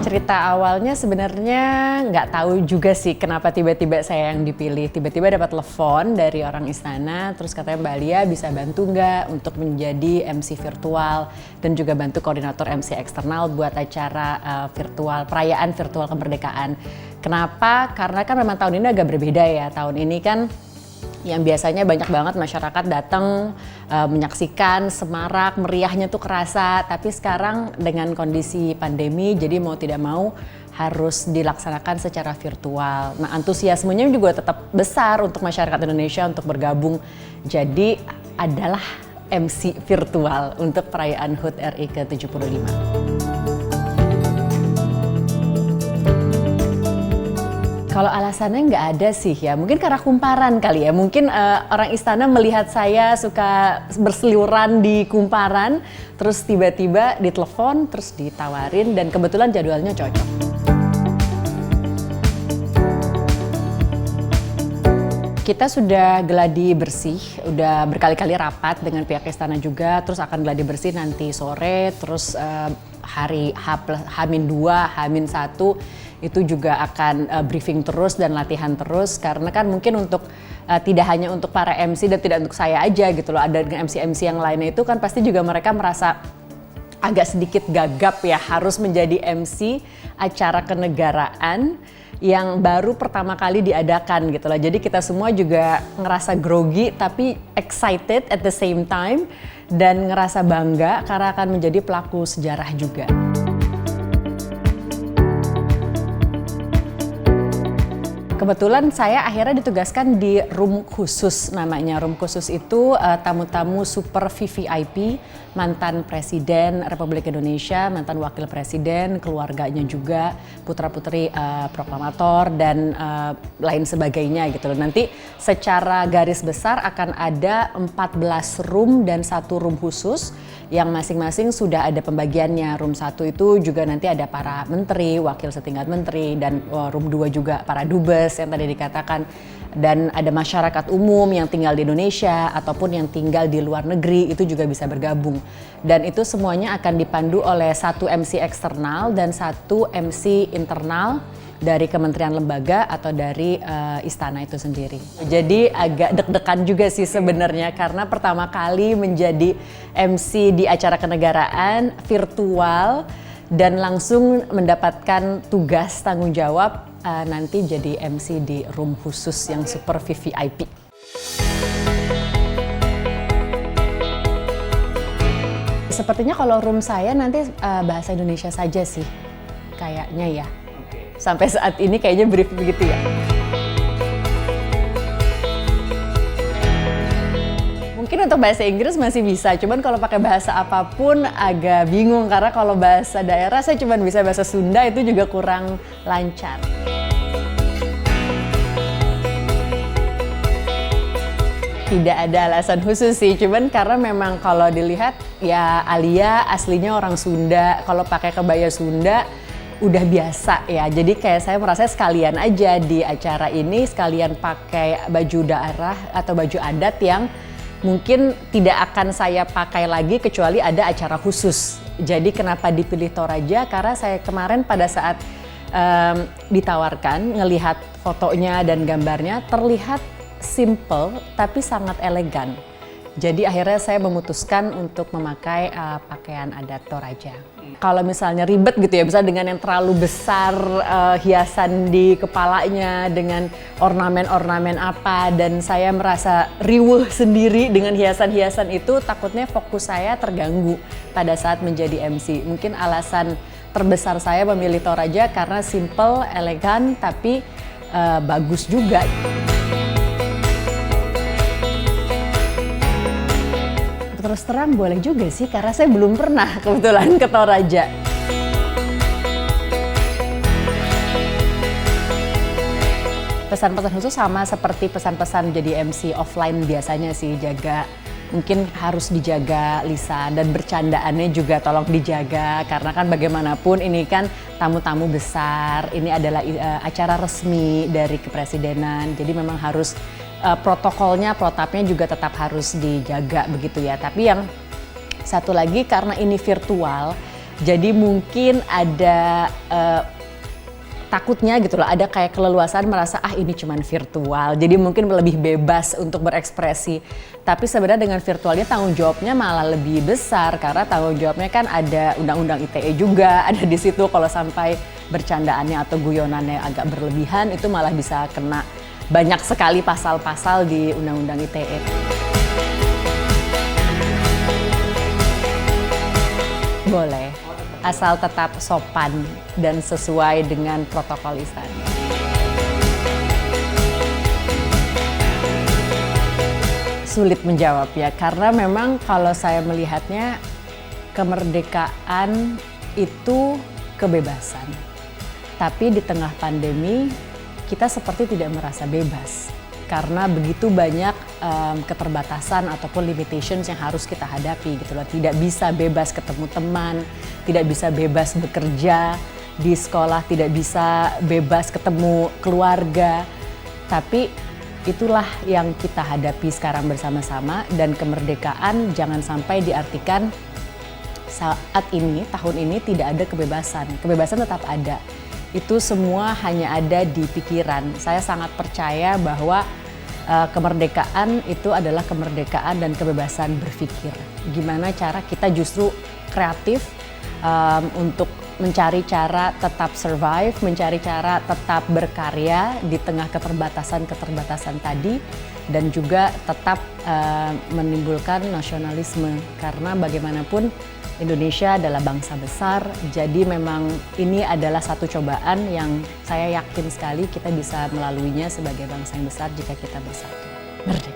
Cerita awalnya sebenarnya nggak tahu juga sih kenapa tiba-tiba saya yang dipilih. Tiba-tiba dapat telepon dari orang istana, terus katanya Mbak Lia bisa bantu nggak untuk menjadi MC virtual dan juga bantu koordinator MC eksternal buat acara virtual, perayaan virtual kemerdekaan. Kenapa? Karena kan memang tahun ini agak berbeda ya. Tahun ini kan yang biasanya banyak banget masyarakat datang menyaksikan semarak, meriahnya tuh kerasa. Tapi sekarang dengan kondisi pandemi, jadi mau tidak mau harus dilaksanakan secara virtual. Nah, antusiasmenya juga tetap besar untuk masyarakat Indonesia untuk bergabung. Jadi adalah MC virtual untuk perayaan HUT RI ke-75. Kalau alasannya nggak ada sih ya, mungkin karena kumparan kali ya. Mungkin orang istana melihat saya suka berseliweran di kumparan, terus tiba-tiba ditelepon, terus ditawarin, dan kebetulan jadwalnya cocok. Kita sudah geladi bersih, udah berkali-kali rapat dengan pihak istana juga, terus akan geladi bersih nanti sore, terus hari H-2, H-1 itu juga akan briefing terus dan latihan terus, karena kan mungkin untuk tidak hanya untuk para MC dan tidak untuk saya aja gitu loh, ada dengan MC-MC yang lainnya itu kan pasti juga mereka merasa agak sedikit gagap ya harus menjadi MC acara kenegaraan yang baru pertama kali diadakan gitu loh. Jadi kita semua juga ngerasa grogi tapi excited at the same time dan ngerasa bangga karena akan menjadi pelaku sejarah juga. Kebetulan saya akhirnya ditugaskan di room khusus namanya. Room khusus itu tamu-tamu super VVIP, mantan Presiden Republik Indonesia, mantan Wakil Presiden, keluarganya juga, putra-putri proklamator dan lain sebagainya gitu loh. Nanti secara garis besar akan ada 14 room dan 1 room khusus yang masing-masing sudah ada pembagiannya. Room 1 itu juga nanti ada para menteri, wakil setingkat menteri, dan room 2 juga para dubes yang tadi dikatakan, dan ada masyarakat umum yang tinggal di Indonesia ataupun yang tinggal di luar negeri itu juga bisa bergabung, dan itu semuanya akan dipandu oleh 1 MC eksternal dan 1 MC internal dari kementerian lembaga atau dari istana itu sendiri. Jadi agak deg-degan juga sih sebenarnya karena pertama kali menjadi MC di acara kenegaraan virtual dan langsung mendapatkan tugas tanggung jawab nanti jadi MC di room khusus yang super VVIP. Sepertinya kalau room saya nanti bahasa Indonesia saja sih, kayaknya ya. Sampai saat ini kayaknya brief begitu ya. Mungkin untuk bahasa Inggris masih bisa, cuman kalau pakai bahasa apapun agak bingung karena kalau bahasa daerah saya cuma bisa bahasa Sunda, itu juga kurang lancar. Tidak ada alasan khusus sih, cuman karena memang kalau dilihat ya Alia aslinya orang Sunda, kalau pakai kebaya Sunda udah biasa ya, jadi kayak saya merasa sekalian aja di acara ini sekalian pakai baju daerah atau baju adat yang mungkin tidak akan saya pakai lagi kecuali ada acara khusus. Jadi kenapa dipilih Toraja? Karena saya kemarin pada saat ditawarkan ngelihat fotonya dan gambarnya terlihat simple tapi sangat elegan. Jadi akhirnya saya memutuskan untuk memakai pakaian adat Toraja. Kalau misalnya ribet gitu ya, misalnya dengan yang terlalu besar hiasan di kepalanya dengan ornamen-ornamen apa, dan saya merasa riweuh sendiri dengan hiasan-hiasan itu, takutnya fokus saya terganggu pada saat menjadi MC. Mungkin alasan terbesar saya memilih Toraja karena simple, elegan, tapi bagus juga. Terus terang boleh juga sih, karena saya belum pernah kebetulan ke Toraja. Pesan-pesan khusus sama seperti pesan-pesan jadi MC offline biasanya sih, mungkin harus dijaga lisan dan bercandaannya juga tolong dijaga, karena kan bagaimanapun ini kan tamu-tamu besar, ini adalah acara resmi dari kepresidenan, jadi memang harus protokolnya, protapnya juga tetap harus dijaga begitu ya. Tapi yang satu lagi karena ini virtual, Jadi mungkin ada takutnya gitu loh, ada kayak keleluasaan merasa ini cuman virtual, jadi mungkin lebih bebas untuk berekspresi. Tapi sebenarnya dengan virtualnya tanggung jawabnya malah lebih besar, karena tanggung jawabnya kan ada undang-undang ITE juga ada di situ. Kalau sampai bercandaannya atau guyonannya agak berlebihan, itu malah bisa kena banyak sekali pasal-pasal di undang-undang ITE. Boleh, asal tetap sopan dan sesuai dengan protokol istana. Sulit menjawab ya, karena memang kalau saya melihatnya kemerdekaan itu kebebasan. Tapi di tengah pandemi kita seperti tidak merasa bebas. Karena begitu banyak keterbatasan ataupun limitations yang harus kita hadapi gitu loh. Tidak bisa bebas ketemu teman, tidak bisa bebas bekerja di sekolah, tidak bisa bebas ketemu keluarga. Tapi itulah yang kita hadapi sekarang bersama-sama, dan kemerdekaan jangan sampai diartikan saat ini, tahun ini tidak ada kebebasan. Kebebasan tetap ada. Itu semua hanya ada di pikiran. Saya sangat percaya bahwa kemerdekaan itu adalah kemerdekaan dan kebebasan berpikir. Gimana cara kita justru kreatif untuk mencari cara tetap survive, mencari cara tetap berkarya di tengah keterbatasan-keterbatasan tadi, dan juga tetap menimbulkan nasionalisme. Karena bagaimanapun Indonesia adalah bangsa besar, jadi memang ini adalah satu cobaan yang saya yakin sekali kita bisa melaluinya sebagai bangsa yang besar jika kita bersatu. Merdeka!